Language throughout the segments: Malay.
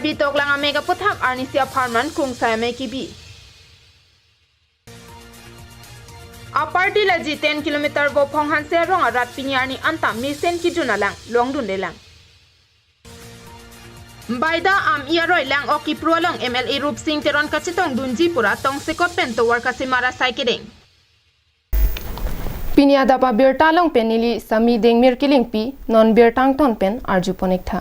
Karbi tok lang mega puthak arnisia farman krung sayame kibi. Apardi laji 10 km bo phonghan se rong arat pinyarni anta misen kijuna lang longdun de lang. Baida am iaroi lang oki prolong MLA Rup Singh Teron kachitong dunji pura tong sekot pen to warka simara saikideng. Pinyada pa birtalong penili sami deng mirkiling pi non birtang ton pen arju ponekta.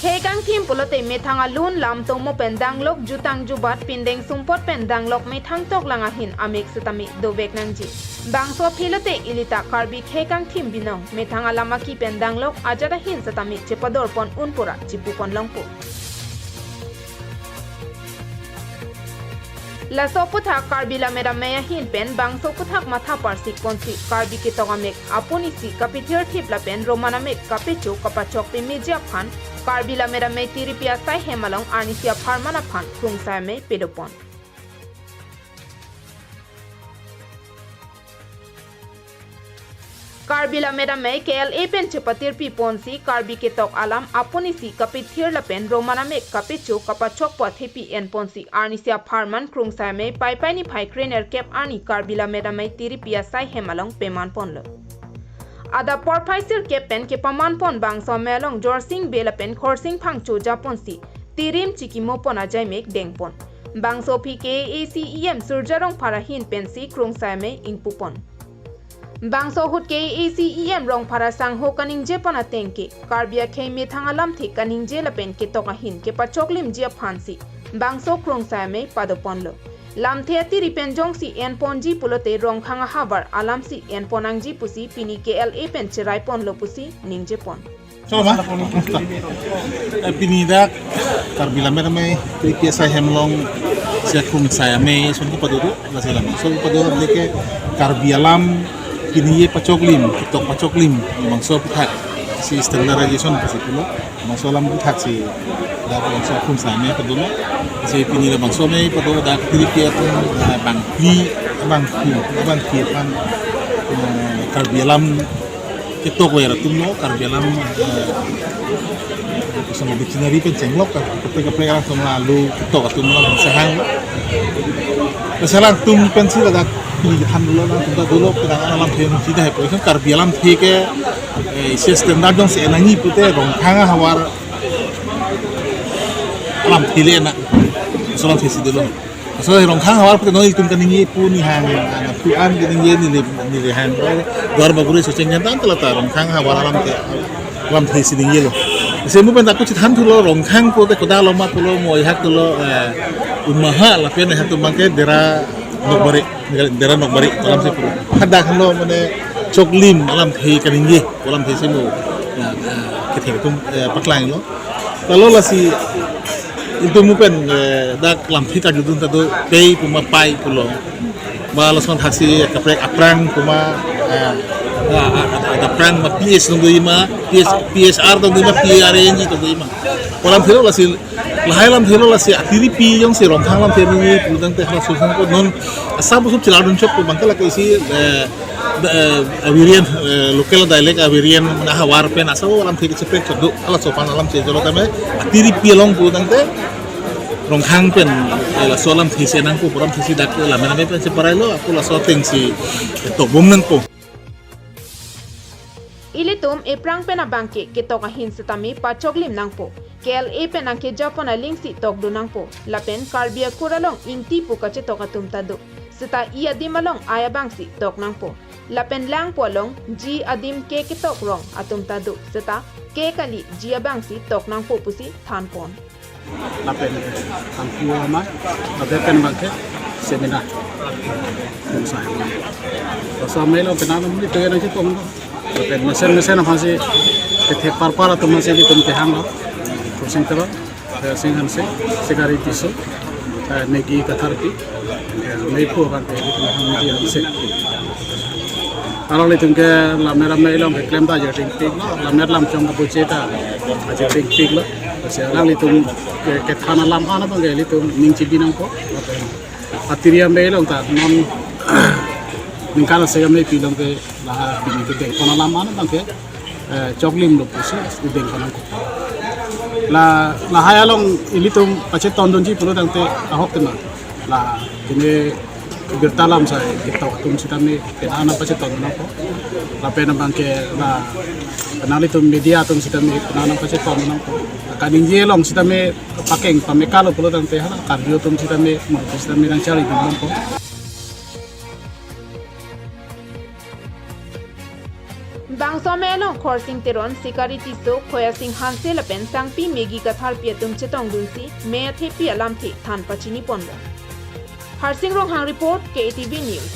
Hegang thim pulote methanga lun lam tong mo pen danglok jutang jubat pindeng sumpot pen danglok methang tok langa hin amek sitami dovek nangji. Bangso philote ilita karbi hegang thim binong methanga lamaki pen danglok ajada hin sitami chepador pon unpura chipu pon longpo. Laso puthak karbi la mera meya hin pen bangso puthak matha parsik konsi karbi ke togamek aponi si kapithir thip la pen romanamek kapecho kapachok pe meja phan karbi la mera me tiripia sai hemalong arnisia pharmana phan krung sai me pedopon. Karbi la mera me KLA pen chepatir pi ponsi karbi ke tok alam aponi si kapithir la pen romanamek kapecho kapachok pa thepi en ponsi arnisia pharman krung sai me pai pai ni phai krener kep ani karbi la mera me tiripia sai hemalong peman ponlo. Ada porphaisir ke pen ke paman pon bangso melong jorsing bela pen khorsing phangcho japon si tirim chikimo pona jaimek dengpon bangso phi ke ACEM surjarong pharahin pen si krung saime ingpupon bangso hut ke ACEM rong phara sang ho kaning je pona tengke karbia khei me thangalam thi kaning je la pen ke toka hin ke pachoklim je phansi bangso krung saime padoponlo lamthe ati ripenjong si en ponji pulote rong khanga habar alam si en ponangji pusi pini KLA pen cherai pon lo pusi ningje pon Coba pinida karbila merme PSI hemlong siakum saya me sungguh paduru nasilam sungguh paduru leke karbialam kini ye pacoklim kitok pacoklim mangso puthak si standardization pasi pulo mangso lam puthak si da mangso kum saya me paduru si pinida mangso me paduru da kiripia pun bangki pan karbialam kitok wera tumno karbialam sama dictionary pen cenglok kan kepe orang tum lalu kitok tumno sehang sekarang tum pensi ada pilihan dulu lah tum dulu pedangan alam pen tidak hepo kan karbialam thike isi standar dong se enangi pute rong khanga hawar alam thile enak soal thesi dulu so rong khang hawar pute noi tum kaningi puni hang anak tuan kaningi ni hang dor bagure so cengnya tan telata rong khang hawar alam thesi dingi lo semu pen takut citan tulo rong khang pute koda loma tulo moi hak tulo umaha la pen hatu mangke dera nokbari alam se puro hada khlo mane choklim alam thei kaningi alam thei semu kethe tum paklang lo talo la si itu mungkin dak lam thika judun tado pay puma pai pulo balas kon taksi kaprek aprang puma ada prang ma PS nunggu ima PSR nunggu ima PRNG nunggu ima kolam thilo la si lahailam thilo la si atiri pi yang si rong thanglam thelo ni pudang teh la susan ko non asabu sub ciladun chop ko bangkala ko isi Awirian lokal dialek Awirian na hawar pen asabu alam thik cepek chodu ala sopan alam che jolo tame atiri pi long pudang teh rong khang pen la solam thisi nang ko poram thisi dak la mena pen separai lo aku la so teng si to bom nang ko ilitum eprang pena bangke ke toka hin sitami pachoklim nangpo KLA penang ke japona lingsi tok du nangpo lapen karbia kuralong ingti pu kache toka tumtado sita I adim along aya bangsi tok nangpo lapen lang po long ji adim ke tok rong atumtado sita ke kali ji abangsi tok nangpo pusi thanpon lapen angku ama adepen bangke seminar saya so melo penang ni to yana ci tom lapen mesen apa sih ke parpara to masih di tum tehang lo kursing tero sing hanse segari tisu negi katharpi mepo bangke di tum hang di hanse kalau litung ke lamera melong ke klem ta jadi tik lamer lam chong ka pucheta aja tik lo sekarang litung ke thana lam ana bang ke litung ning chibinang ko atiria melong ta non ningkala saya me pilong ke laha bini ke thana lam ana bang ke choklim lo pusi di deng kanang ko la haya long ilitum pachet tondon ji pulu dangte ahok tema la kini bertalam saya kita tum sitami penana pachet tondon ko la pena bangke la penali tum media tum sitami penana pachet tondon ko kaning jelong sitami pakeng pamekalo pulu dangte hala kardio tum sitami mo sitami nang cari dum ko Bangso melong crossing teron security so khoya sing hanse lapen tangpi megi kathar pia tum chetong dunsi me the pi alam the than pachini ponda Harsing Rong Hang report KTV News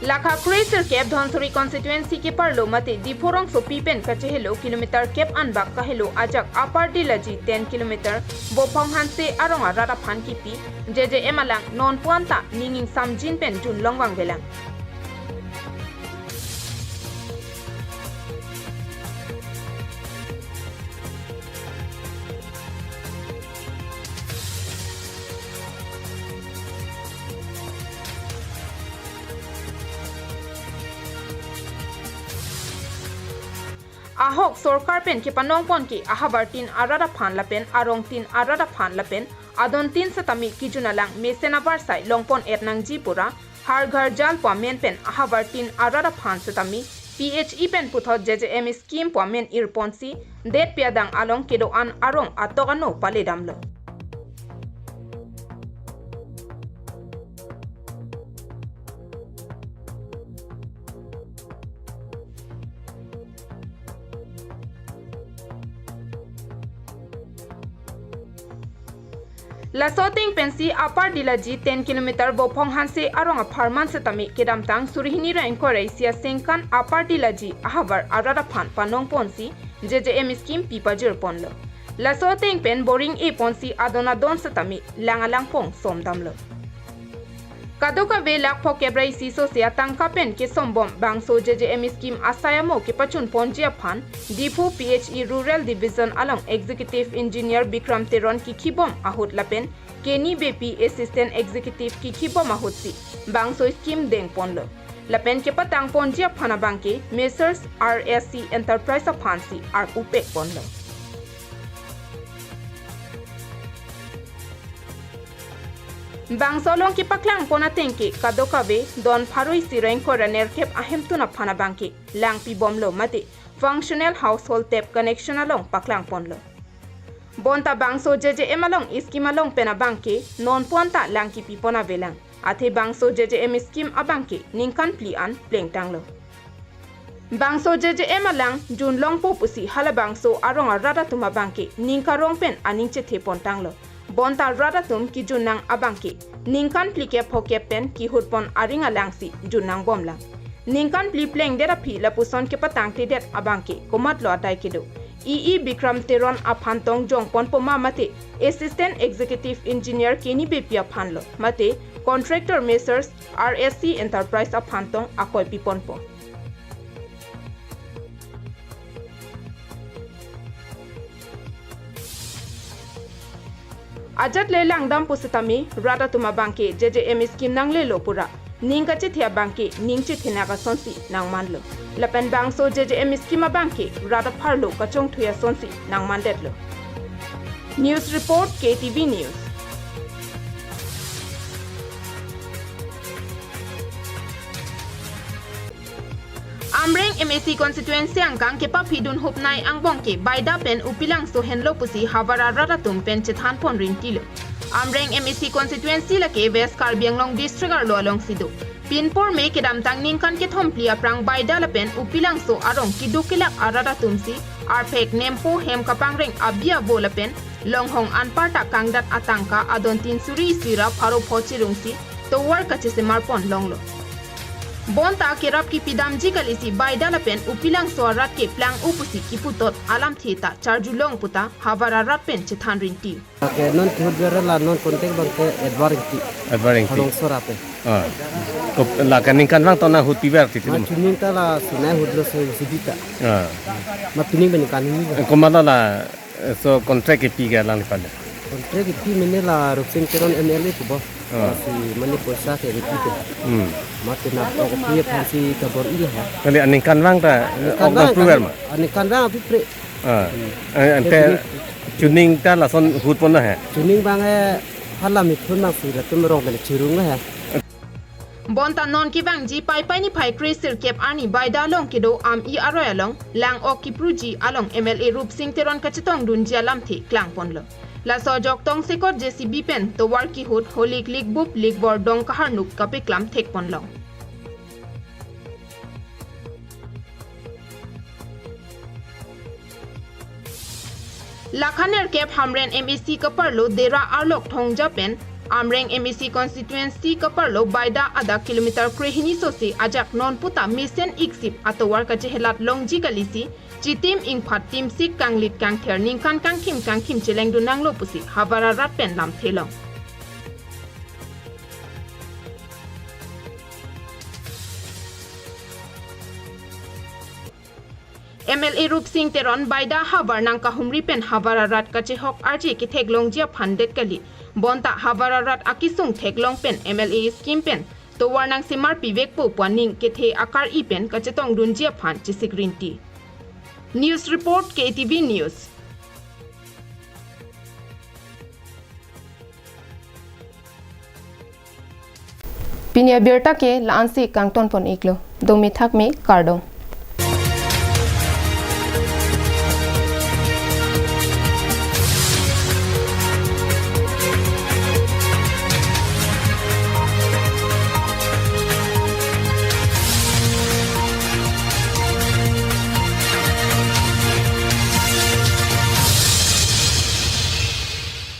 Lakha Crater Cap Dhonsuri constituency ke parlo mate diphorong so pipen ka chehelo kilometer cap anbak ka helo ajak upper dilaji 10 km bopong hanse aronga rara phan ki pi jeje emalang non puanta ninging samjin pen jun longwang belang Ahok sorkar pen ke panong pon ki ahabartin arada phan lapen arong tin arada phan lapen adon tin satami kijunalang mesena barsai longpon etnang jipura har ghar jal pa men pen ahabartin arada phan satami PHE pen puthot JJM scheme pa men irponsi det piadang along kedo an arong atogano paledamlo La soting pensi apar dilaji 10 km bopong hanse arong aparman setami kedam tang surihini ra inquiry sia sengkan apar dilaji ahabar arada phan panong ponsi JJM scheme pipajir ponlo la soting pen boring e ponsi adona don setami langalang pong somdamlo Kadoka ve lak pokebrai siso sia tangka pen ke sombom bangso JJM scheme asayamo ke pachun ponjia phan Dipu PHE Rural Division along Executive Engineer Bikram Teron ki khibom ahut lapen Keni BP Assistant Executive ki khibom ahutsi bangso scheme deng ponlo lapen ke patang ponjia phana bangke Messrs RSC Enterprise of Phansi ar upek ponlo Bangsolong ki paklang pona tengke kadoka ve don pharoi sireng ko raner kep ahem tuna phana bangke lang pi bomlo mate functional household tap connection along paklang ponlo bonta bangso JJM along scheme along pena bangke non ponta lang ki pi pona velang athe bangso JJM scheme abangke ningkan pli an pleng tanglo bangso JJM alang jun long po pusi hala bangso arong rada tuma bangke ningka rong pen aningche the pon tanglo bonta rada tum ki junang abangke ningkan plike phoke pen ki hutpon aringa langsi junang bomlang ningkan pli pleng dera phi lapuson ke patang te det abangke komat lo atai kedo EE Bikram Teron aphantong jongpon poma mate Assistant Executive Engineer Keni Bepia phanlo mate Contractor Messrs RSC Enterprise aphantong akoi piponpo Ajat le langdam pusitami rada tuma bangke JJM scheme nang le lopura ningka chithia bangke ningchi thina ka sonsi nang manlo lapen bangso JJM scheme bangke rada pharlo kachong thuya sonsi nang mandetlo News report KTV News Amreng MSC constituency angkang kepa phidun hupnai angbong ke baida pen upilang so henlo pusi havara raratum pen chethan pon ring kilo Amreng MSC constituency la ke West Karbi Anglong district ar lo along sido pinpor me kedam tang ningkan ke thompli aprang baida la pen upilang so arong kidukilak araratum si arpek nempo hem kapang reng abia bola pen longhong anparta kangdat atangka adon tin suri sira pharo phochirung si to war kache se marpon longlo Bonta kerap ki pidamji kalisi baida la pen upilang soarat ke plang upusi ki putot alam theta charjulong puta havara rat pen chethan rinti ke non thudera la non kontek bangke advarinti halong sorape ko la kaning kan wang tona hut piber ti ma tuning ta la sunai hudlo so sidita ma tuning ben kan ni ko mala la so contract ke piga lang pale kontrak itu mini lah rupsing teron MLA tu boh. Si mani posa ke itu. Mati nak okey fansi kabor iya ha. Kali aningkan bang ta Oktober mah. Anikan bang api pre. Ante tuning ta la son hut pon lah. Tuning bang halam itu nak sih lah tu merong kali cirung lah. Bonta non ki bang ji pai ni phai krisir kep ani baida long kido am I aroy along lang ok ki pruji along MLA Rup Singh Teron kachitong dun jalam thi klang pon lo la so jok tong sekor JCB pen to war ki hut holik lik bup lik bor dong kahar nuk kape klam thek pon lo Lakhaner kep hamren MEC kaparlo dera arlok thong japen Amreng MEC constituency kaparlo baida ada kilometer krehini sosi ajak non puta mission iksip atowar ka jehelat longji kalisi chitim ingphat tim sik kanglit kang ther ningkan kang kim cheleng du nanglo pusi havara rat pen lam thelong MLA Rup Singh Teron baida habar nang kahumri pen havara rat kache hok arji ki theklong jia phandet kali bonta havara rat akisung theklong pen MLA scheme pen to warnang simar pivek po paning ke the akar I pen kachetong dun jia phan chisik green tea News report KTV News Pinia Berta ke laansi kangton pon iklo domi thak me kardong